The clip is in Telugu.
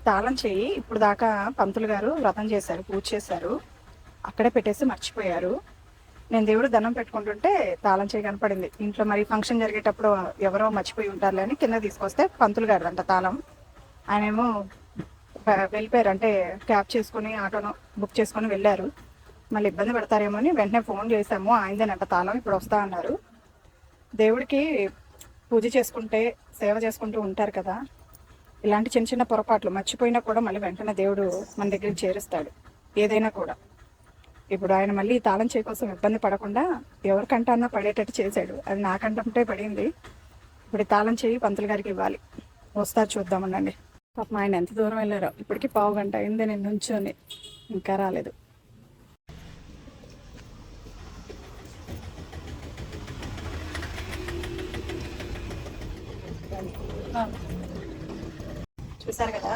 తాళం చెయ్యి ఇప్పుడు దాకా పంతులు గారు వ్రతం చేశారు, పూజ చేశారు, అక్కడే పెట్టేసి మర్చిపోయారు. నేను దేవుడు దండం పెట్టుకుంటుంటే తాళం చేయి కనపడింది ఇంట్లో. మరి ఫంక్షన్ జరిగేటప్పుడు ఎవరో మర్చిపోయి ఉంటారులే అని కింద తీసుకొస్తే పంతులు గారు అంట తాళం. ఆయనేమో వెళ్ళిపోయారు, అంటే క్యాబ్ చేసుకుని ఆటోను బుక్ చేసుకుని వెళ్ళారు. మళ్ళీ ఇబ్బంది పెడతారేమో అని వెంటనే ఫోన్ చేశాము, ఆయనదేనంట తాళం, ఇప్పుడు వస్తా అన్నారు. దేవుడికి పూజ చేసుకుంటే సేవ చేసుకుంటూ ఉంటారు కదా, ఇలాంటి చిన్న చిన్న పొరపాట్లు మర్చిపోయినా కూడా మళ్ళీ వెంటనే దేవుడు మన దగ్గరికి చేరుస్తాడు ఏదైనా కూడా. ఇప్పుడు ఆయన మళ్ళీ తాళం చేయి కోసం ఇబ్బంది పడకుండా ఎవరికంటన్నా పడేటట్టు చేశాడు. అది నాకంటే పడింది. ఇప్పుడు తాళం చేయి పంతులు గారికి ఇవ్వాలి, వస్తారు చూద్దామనండి. పాపం ఆయన ఎంత దూరం వెళ్ళారో, ఇప్పటికీ పావు గంట అయింది నేను నుంచొని, ఇంకా రాలేదు. చూసారు కదా